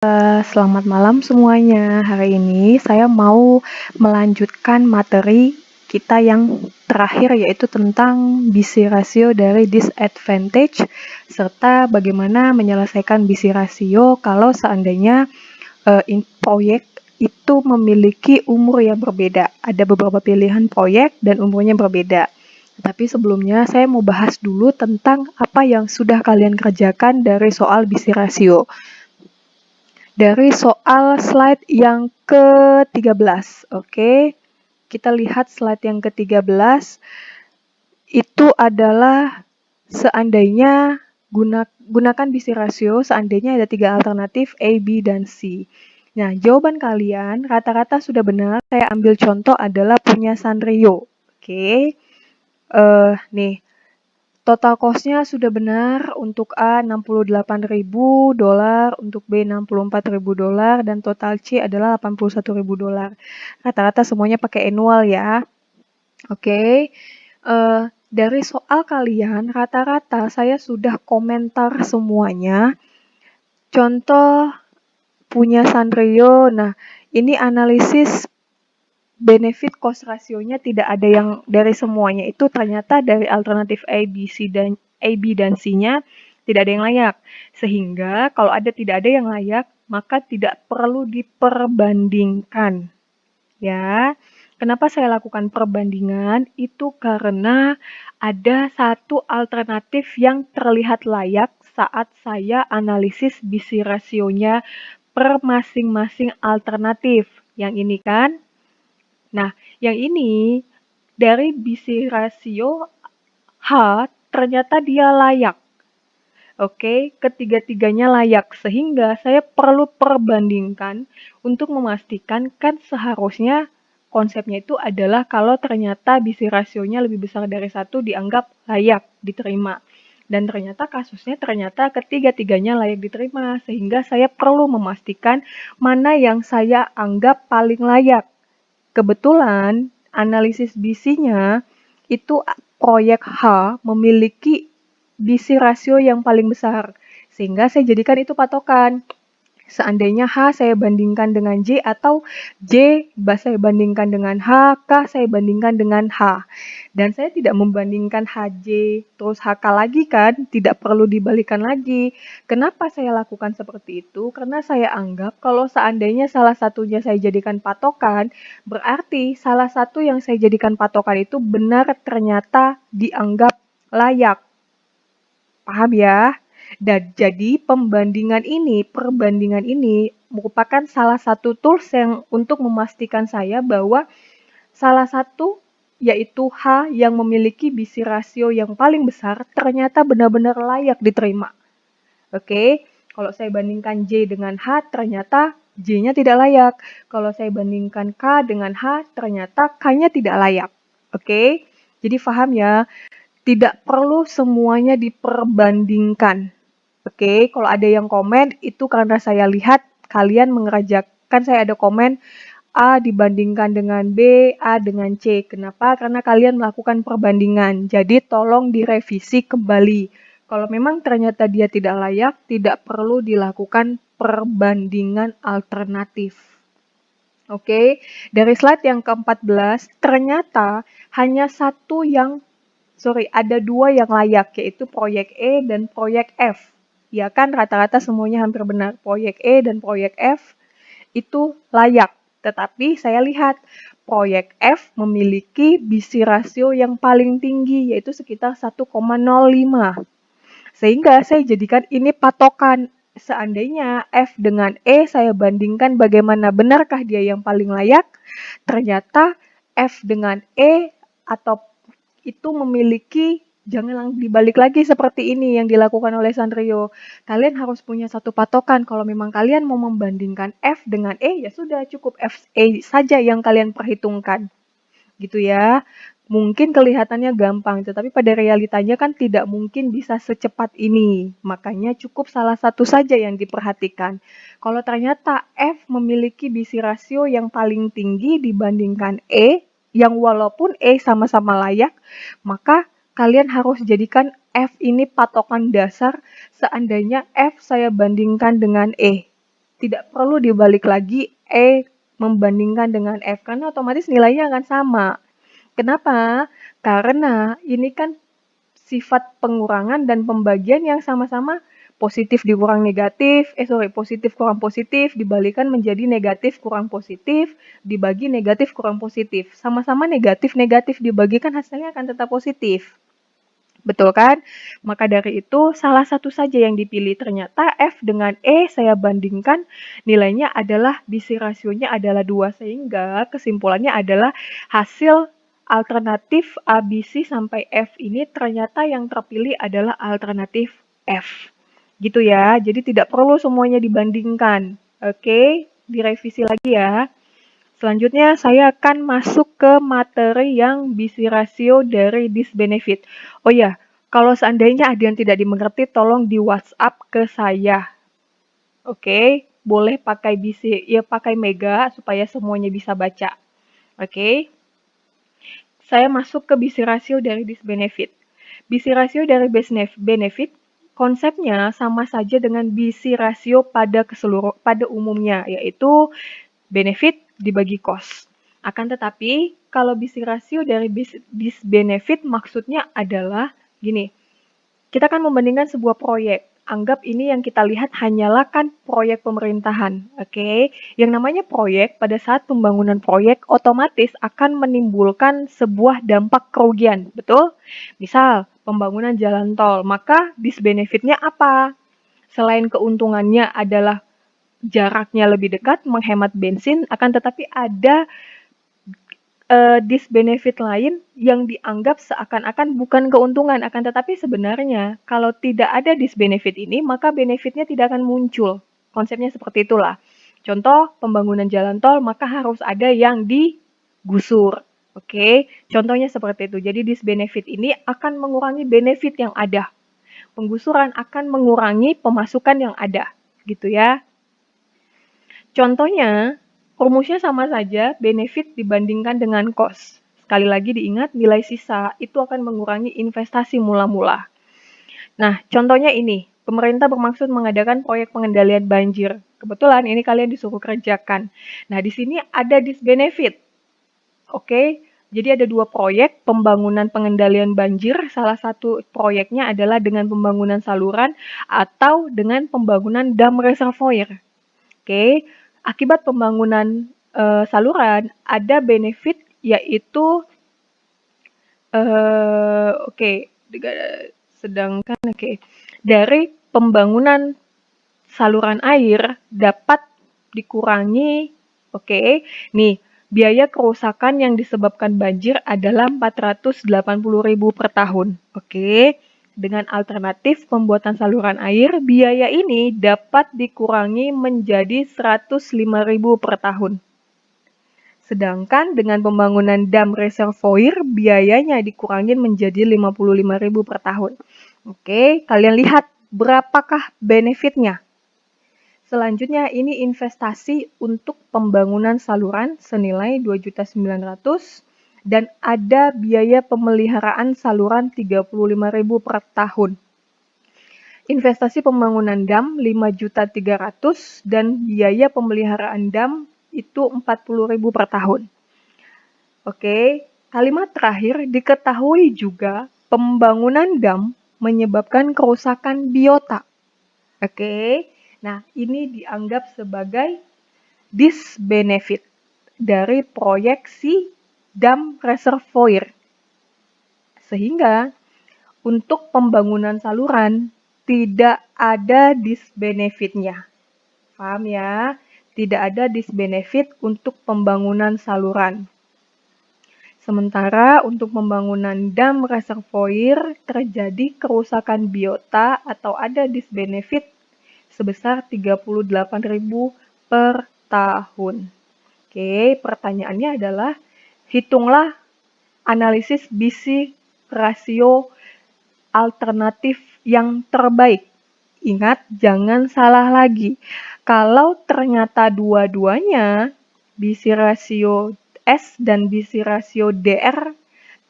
Selamat malam semuanya. Hari ini saya mau melanjutkan materi kita yang terakhir, yaitu tentang busy ratio dari disadvantage serta bagaimana menyelesaikan busy ratio kalau seandainya proyek itu memiliki umur yang berbeda. Ada beberapa pilihan proyek dan umurnya berbeda. Tapi sebelumnya saya mau bahas dulu tentang apa yang sudah kalian kerjakan dari soal busy ratio. Dari soal slide yang ke-13, oke. Kita lihat slide yang ke-13, itu adalah seandainya gunakan busy ratio, seandainya ada 3 alternatif A, B, dan C. Nah, jawaban kalian rata-rata sudah benar. Saya ambil contoh adalah punya Sanrio. Oke. Nih, total cost-nya sudah benar. Untuk A $68.000, untuk B $64.000, dan total C adalah $81.000. Rata-rata semuanya pakai annual ya. Oke. Dari soal kalian, rata-rata saya sudah komentar semuanya. Contoh punya Sanrio. Nah, ini analisis benefit cost rasionya tidak ada yang dari semuanya itu ternyata dari alternatif A, B, dan C-nya tidak ada yang layak. Sehingga kalau tidak ada yang layak, maka tidak perlu diperbandingkan. Ya. Kenapa saya lakukan perbandingan? Itu karena ada satu alternatif yang terlihat layak saat saya analisis busy rasionya per masing-masing alternatif. Yang ini kan? Nah, yang ini dari busy ratio H ternyata dia layak. Oke, ketiga-tiganya layak, sehingga saya perlu perbandingkan untuk memastikan kan seharusnya konsepnya itu adalah kalau ternyata busy rasionya lebih besar dari 1 dianggap layak diterima. Dan ternyata kasusnya ketiga-tiganya layak diterima, sehingga saya perlu memastikan mana yang saya anggap paling layak. Kebetulan analisis busy-nya itu proyek H memiliki busy ratio yang paling besar, sehingga saya jadikan itu patokan. Seandainya H saya bandingkan dengan J, atau J saya bandingkan dengan H, K saya bandingkan dengan H. Dan saya tidak membandingkan HJ terus HK lagi kan, tidak perlu dibalikan lagi. Kenapa saya lakukan seperti itu? Karena saya anggap kalau seandainya salah satunya saya jadikan patokan, berarti salah satu yang saya jadikan patokan itu benar ternyata dianggap layak. Paham ya? Dan jadi perbandingan ini merupakan salah satu tools yang untuk memastikan saya bahwa salah satu yaitu H yang memiliki busy ratio yang paling besar ternyata benar-benar layak diterima. Oke, kalau saya bandingkan J dengan H, ternyata J-nya tidak layak. Kalau saya bandingkan K dengan H, ternyata K-nya tidak layak. Oke, jadi paham ya? Tidak perlu semuanya diperbandingkan. Oke, kalau ada yang komen, itu karena saya lihat kalian mengerjakan, saya ada komen A dibandingkan dengan B, A dengan C. Kenapa? Karena kalian melakukan perbandingan. Jadi tolong direvisi kembali. Kalau memang ternyata dia tidak layak, tidak perlu dilakukan perbandingan alternatif. Oke, dari slide yang ke-14, ternyata hanya ada 2 yang layak, yaitu proyek E dan proyek F. Ya kan, rata-rata semuanya hampir benar. Proyek E dan proyek F itu layak. Tetapi saya lihat proyek F memiliki busy ratio yang paling tinggi, yaitu sekitar 1,05. Sehingga saya jadikan ini patokan. Seandainya F dengan E saya bandingkan bagaimana benarkah dia yang paling layak, ternyata F dengan E atau itu memiliki, jangan dibalik lagi seperti ini yang dilakukan oleh Sanrio. Kalian harus punya satu patokan. Kalau memang kalian mau membandingkan F dengan E, ya sudah cukup F E saja yang kalian perhitungkan. Gitu ya. Mungkin kelihatannya gampang, tetapi pada realitanya kan tidak mungkin bisa secepat ini. Makanya cukup salah satu saja yang diperhatikan. Kalau ternyata F memiliki busy ratio yang paling tinggi dibandingkan E, yang walaupun E sama-sama layak, maka kalian harus jadikan F ini patokan dasar seandainya F saya bandingkan dengan E. Tidak perlu dibalik lagi E membandingkan dengan F, karena otomatis nilainya akan sama. Kenapa? Karena ini kan sifat pengurangan dan pembagian yang sama-sama positif dikurang negatif, positif kurang positif, dibalikan menjadi negatif kurang positif, dibagi negatif kurang positif. Sama-sama negatif-negatif dibagikan hasilnya akan tetap positif. Betul kan? Maka dari itu salah satu saja yang dipilih. Ternyata F dengan E saya bandingkan nilainya adalah BC rasionya adalah 2, sehingga kesimpulannya adalah hasil alternatif ABC sampai F ini ternyata yang terpilih adalah alternatif F. Gitu ya. Jadi tidak perlu semuanya dibandingkan. Oke, direvisi lagi ya. Selanjutnya saya akan masuk ke materi yang BC ratio dari this benefit. Oh ya, kalau seandainya ada yang tidak dimengerti, tolong di WhatsApp ke saya. Oke, boleh pakai BC, ya pakai Mega supaya semuanya bisa baca. Oke, saya masuk ke BC ratio dari this benefit. BC ratio dari benefit konsepnya sama saja dengan BC ratio pada umumnya, yaitu benefit dibagi cost. Akan tetapi, kalau BC ratio dari this benefit maksudnya adalah gini, kita kan membandingkan sebuah proyek. Anggap ini yang kita lihat hanyalah kan proyek pemerintahan, oke? Yang namanya proyek, pada saat pembangunan proyek otomatis akan menimbulkan sebuah dampak kerugian, betul? Misal, pembangunan jalan tol, maka this benefit-nya apa? Selain keuntungannya adalah jaraknya lebih dekat, menghemat bensin, akan tetapi ada disbenefit lain yang dianggap seakan-akan bukan keuntungan, akan tetapi sebenarnya kalau tidak ada disbenefit ini, maka benefitnya tidak akan muncul. Konsepnya seperti itulah. Contoh, pembangunan jalan tol, maka harus ada yang digusur. Oke, contohnya seperti itu. Jadi disbenefit ini akan mengurangi benefit yang ada. Penggusuran akan mengurangi pemasukan yang ada. Gitu ya. Contohnya, rumusnya sama saja, benefit dibandingkan dengan cost. Sekali lagi diingat, nilai sisa itu akan mengurangi investasi mula-mula. Nah, contohnya ini, pemerintah bermaksud mengadakan proyek pengendalian banjir. Kebetulan ini kalian disuruh kerjakan. Nah, di sini ada disbenefit. Oke, jadi ada 2 proyek pembangunan pengendalian banjir. Salah satu proyeknya adalah dengan pembangunan saluran atau dengan pembangunan dam reservoir. Oke, akibat pembangunan saluran ada benefit yaitu sedangkan dari pembangunan saluran air dapat dikurangi. Nih, biaya kerusakan yang disebabkan banjir adalah 480.000 per tahun. Dengan alternatif pembuatan saluran air, biaya ini dapat dikurangi menjadi 105.000 per tahun. Sedangkan dengan pembangunan dam reservoir, biayanya dikurangi menjadi 55.000 per tahun. Kalian lihat berapakah benefitnya. Selanjutnya ini investasi untuk pembangunan saluran senilai 2.900.000 dan ada biaya pemeliharaan saluran 35.000 per tahun. Investasi pembangunan dam 5.300.000 dan biaya pemeliharaan dam itu 40.000 per tahun. Kalimat terakhir, diketahui juga pembangunan dam menyebabkan kerusakan biota. Nah, ini dianggap sebagai disbenefit dari proyek si dam reservoir. Sehingga untuk pembangunan saluran tidak ada disbenefitnya. Paham ya? Tidak ada disbenefit untuk pembangunan saluran. Sementara untuk pembangunan dam reservoir terjadi kerusakan biota atau ada disbenefit sebesar 38.000 per tahun. Pertanyaannya adalah hitunglah analisis BC rasio alternatif yang terbaik. Ingat, jangan salah lagi. Kalau ternyata dua-duanya BC rasio S dan BC rasio DR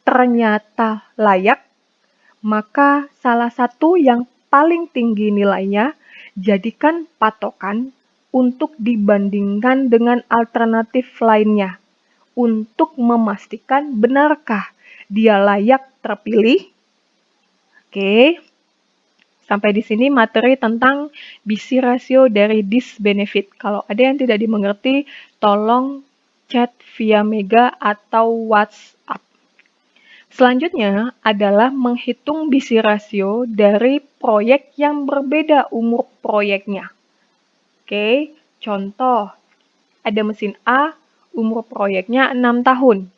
ternyata layak, maka salah satu yang paling tinggi nilainya jadikan patokan untuk dibandingkan dengan alternatif lainnya untuk memastikan benarkah dia layak terpilih. Oke, sampai di sini materi tentang BC ratio dari this benefit. Kalau ada yang tidak dimengerti, tolong chat via Mega atau WhatsApp. Selanjutnya adalah menghitung BC ratio dari proyek yang berbeda umur proyeknya. Oke, contoh, ada mesin A, umur proyeknya 6 tahun.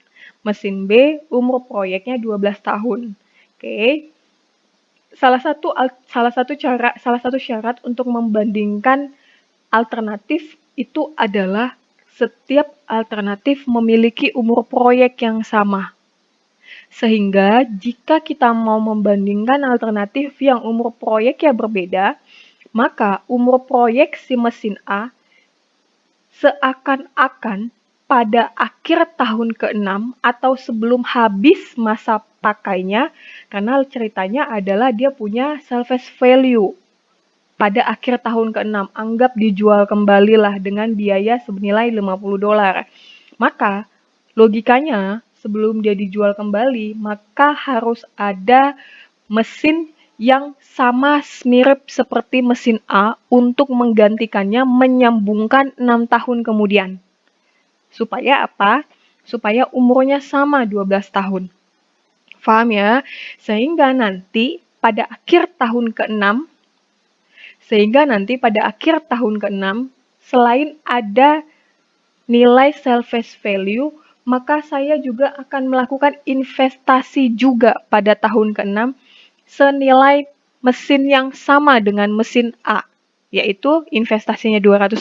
Mesin B, umur proyeknya 12 tahun. Oke, salah satu syarat untuk membandingkan alternatif itu adalah setiap alternatif memiliki umur proyek yang sama. Sehingga jika kita mau membandingkan alternatif yang umur proyeknya berbeda, maka umur proyek si mesin A seakan-akan pada akhir tahun ke-6 atau sebelum habis masa pakainya, karena ceritanya adalah dia punya salvage value pada akhir tahun ke-6, anggap dijual kembali lah dengan biaya senilai $50. Maka logikanya sebelum dia dijual kembali, maka harus ada mesin yang sama mirip seperti mesin A untuk menggantikannya menyambungkan 6 tahun kemudian. Supaya apa? Supaya umurnya sama 12 tahun. Paham ya? Sehingga nanti pada akhir tahun ke-6, selain ada nilai salvage value, maka saya juga akan melakukan investasi juga pada tahun ke-6 senilai mesin yang sama dengan mesin A, yaitu investasinya $200.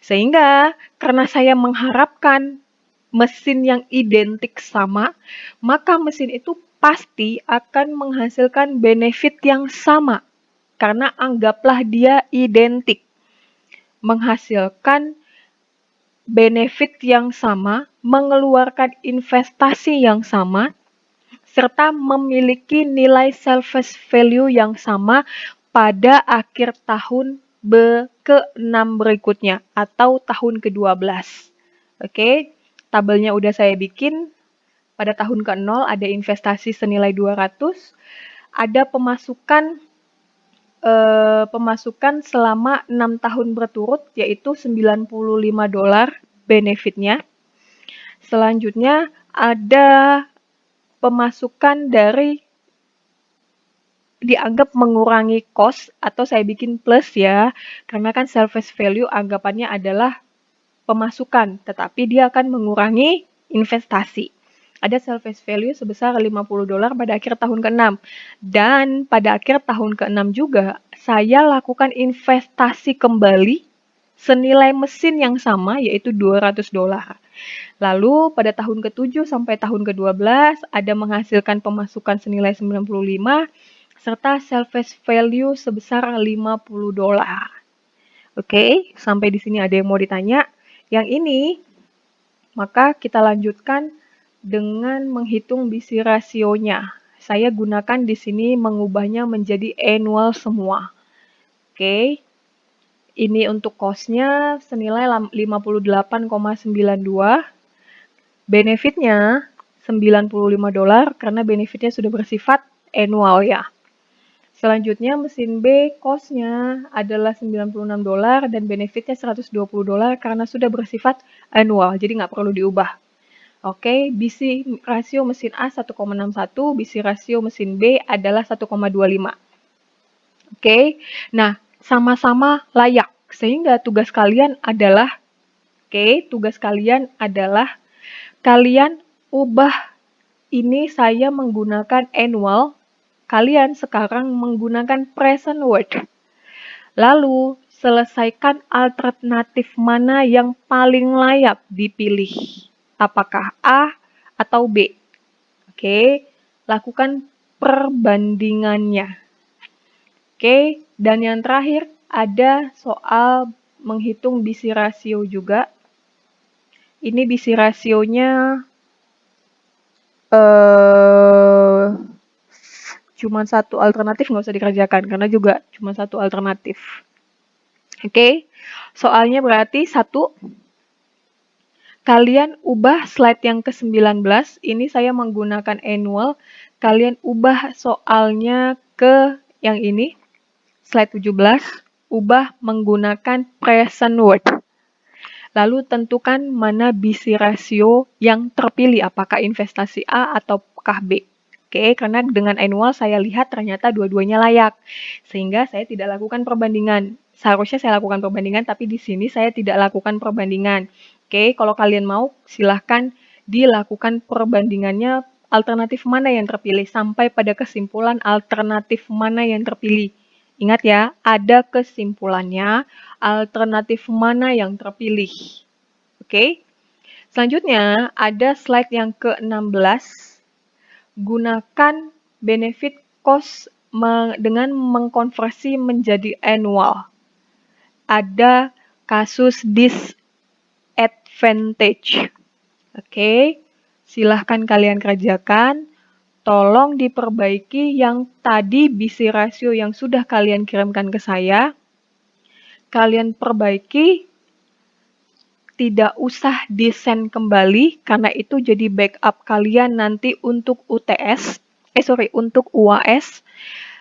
Sehingga karena saya mengharapkan mesin yang identik sama, maka mesin itu pasti akan menghasilkan benefit yang sama. Karena anggaplah dia identik, menghasilkan benefit yang sama, mengeluarkan investasi yang sama, serta memiliki nilai salvage value yang sama pada akhir tahun ke-6 berikutnya atau tahun ke-12. Oke, tabelnya udah saya bikin. Pada tahun ke-0 ada investasi senilai 200, ada pemasukan selama 6 tahun berturut, yaitu $95 benefitnya. Selanjutnya ada pemasukan dari dianggap mengurangi cost, atau saya bikin plus ya, karena kan salvage value anggapannya adalah pemasukan, tetapi dia akan mengurangi investasi. Ada salvage value sebesar $50 pada akhir tahun ke-6. Dan pada akhir tahun ke-6 juga, saya lakukan investasi kembali senilai mesin yang sama, yaitu $200. Lalu pada tahun ke-7 sampai tahun ke-12 ada menghasilkan pemasukan senilai 95 serta salvage value sebesar $50. Oke, sampai di sini ada yang mau ditanya? Yang ini, maka kita lanjutkan dengan menghitung BC rasionya. Saya gunakan di sini mengubahnya menjadi annual semua. Oke, ini untuk cost-nya senilai 58,92. Benefitnya $95 karena benefitnya sudah bersifat annual ya. Selanjutnya mesin B cost-nya adalah $96 dan benefitnya $120 karena sudah bersifat annual, jadi nggak perlu diubah. Oke, BC rasio mesin A 1,61, BC rasio mesin B adalah 1,25. Oke, nah sama-sama layak, sehingga tugas kalian adalah, kalian ubah ini saya menggunakan annual, kalian sekarang menggunakan present word. Lalu, selesaikan alternatif mana yang paling layak dipilih. Apakah A atau B? Oke, lakukan perbandingannya. Oke, dan yang terakhir ada soal menghitung BC rasio juga. Ini BC rasionya cuma satu alternatif, nggak usah dikerjakan karena juga cuma satu alternatif. Oke, Soalnya berarti 1, kalian ubah slide yang ke-19, ini saya menggunakan annual, kalian ubah soalnya ke yang ini, slide 17, ubah menggunakan present word. Lalu tentukan mana BC ratio yang terpilih, apakah investasi A ataukah B. Oke, karena dengan annual saya lihat ternyata dua-duanya layak, sehingga saya tidak lakukan perbandingan. Seharusnya saya lakukan perbandingan, tapi di sini saya tidak lakukan perbandingan. Oke, kalau kalian mau, silahkan dilakukan perbandingannya alternatif mana yang terpilih, sampai pada kesimpulan alternatif mana yang terpilih. Ingat ya, ada kesimpulannya, alternatif mana yang terpilih. Oke, selanjutnya ada slide yang ke-16. Gunakan benefit cost dengan mengkonversi menjadi annual. Ada kasus disadvantage. Oke, silahkan kalian kerjakan. Tolong diperbaiki yang tadi BC ratio yang sudah kalian kirimkan ke saya. Kalian perbaiki, tidak usah di-send kembali, karena itu jadi backup kalian nanti untuk untuk UAS.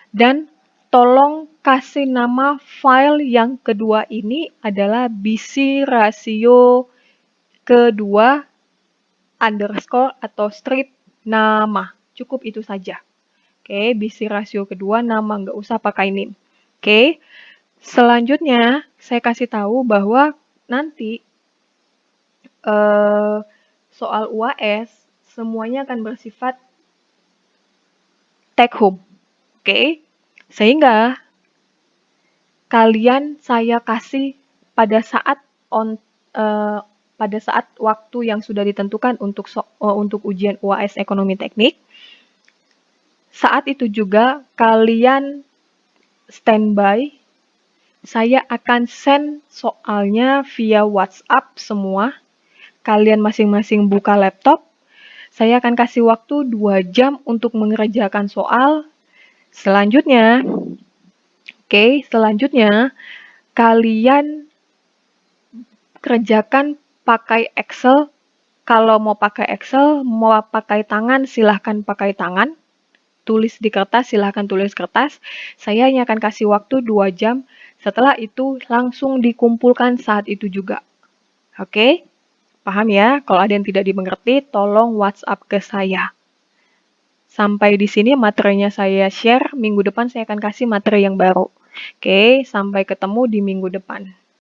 Dan tolong kasih nama file yang kedua ini adalah BC ratio kedua underscore atau strip nama. Cukup itu saja. Oke, BC ratio kedua nama, nggak usah pakai name. Oke, selanjutnya saya kasih tahu bahwa nanti soal UAS semuanya akan bersifat take home. Oke, sehingga kalian saya kasih pada saat waktu yang sudah ditentukan untuk ujian UAS ekonomi teknik. Saat itu juga kalian standby. Saya akan send soalnya via WhatsApp semua. Kalian masing-masing buka laptop. Saya akan kasih waktu 2 jam untuk mengerjakan soal. Selanjutnya, kalian kerjakan pakai Excel. Kalau mau pakai Excel, mau pakai tangan, silahkan pakai tangan. Tulis di kertas, silahkan tulis kertas. Saya hanya akan kasih waktu 2 jam. Setelah itu langsung dikumpulkan saat itu juga. Oke? Paham ya? Kalau ada yang tidak dimengerti, tolong WhatsApp ke saya. Sampai di sini materinya saya share. Minggu depan saya akan kasih materi yang baru. Oke, sampai ketemu di minggu depan.